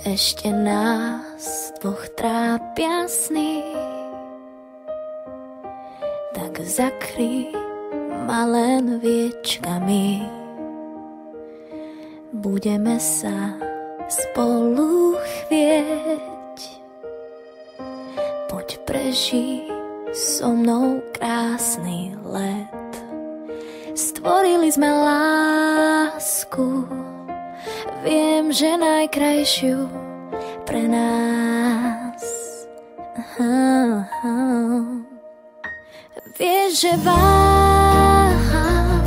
Ešte nás dvoch trápia sny, tak zakry ma len viečkami. Budeme sa spolu chvieť, poď prežij so mnou krásny let. Stvorili sme lásku, viem, že najkrajšiu pre nás. Vieš, že váham,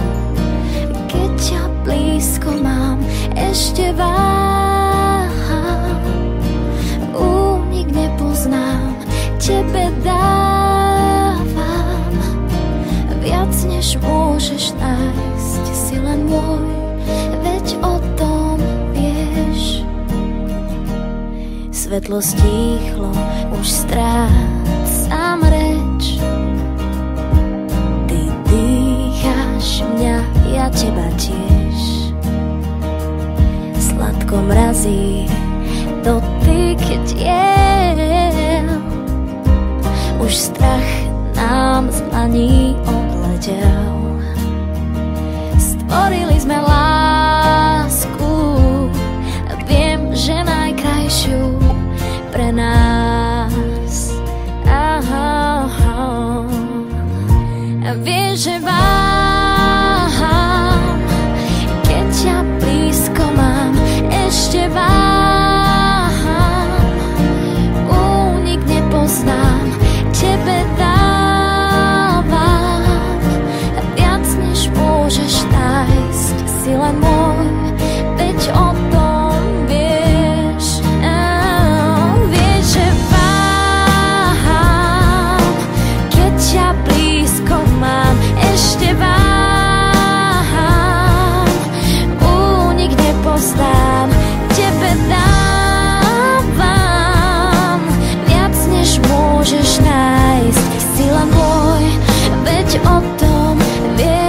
keď ťa blízko mám, ešte váham, únik nepoznám, tebe dávam viac, než môžeš nájsť, si len môj, veď o tom vieš. Svetlo stíchlo, už strácam reč, ty dýcháš mňa, ja teba tiež. Sladko mrazí dotyk tiel, už strach nám z dlaní odletel. Stvorili sme lásku, viem, že najkrajšiu pre nás. Vieš, že váham, keď ťa blízko mám, ešte váham, únik nepoznám, tebe dávam viac, než môžeš nájsť, si len môj, veď o tom vieš. Vieš, že váham, keď ťa blízko mám, ešte váham, únik nepoznám, tebe dávam viac, než môžeš nájsť, si len môj, veď o tom vieš.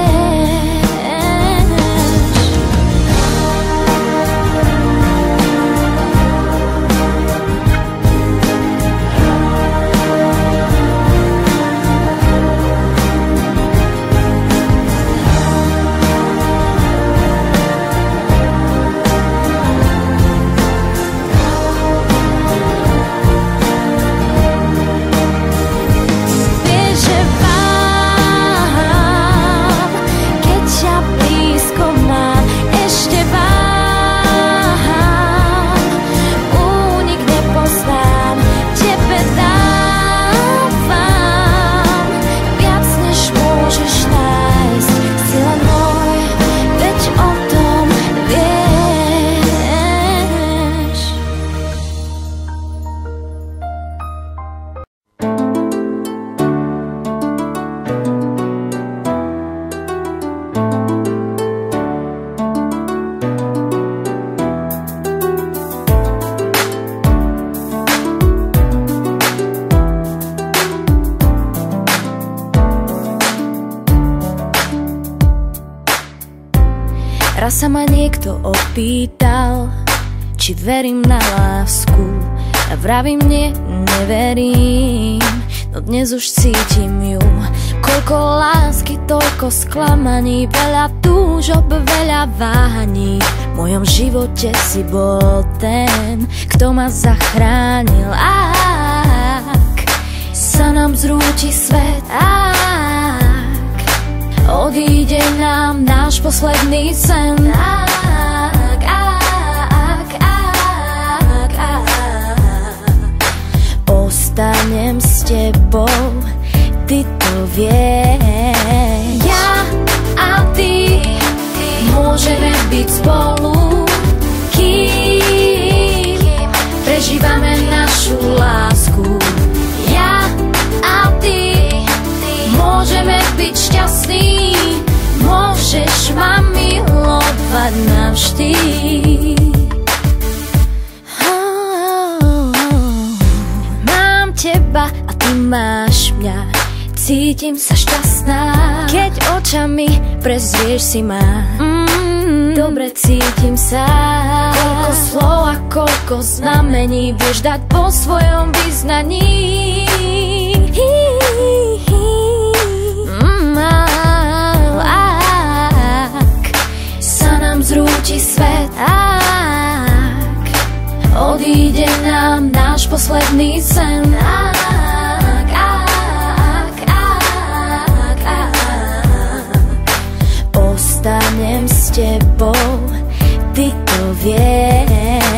Raz sa ma niekto opýtal, či verím na lásku, a vravím nie, neverím, no dnes už cítim ju. Koľko lásky, toľko sklamaní, veľa túžob, veľa váhaní. V mojom živote si bol ten, kto ma zachránil. Ak sa nám zrúti svet, odíde nám náš posledný sen. Ostanem s tebou, ty to vieš. Ja a ty môžeme byť spolu, kým prežívame našu lásku. Ja a ty môžeme byť šťastní, môžeš ma milovať navždy. Mám teba a ty máš mňa, cítim sa šťastná, keď očami prezrieš si ma. dobre cítim sa. Koľko slov a koľko znamení vieš dať po svojom vyznaní. Ak sa nám zrúti svet, ak odíde nám náš posledný sen, ostanem s tebou, ty to vieš.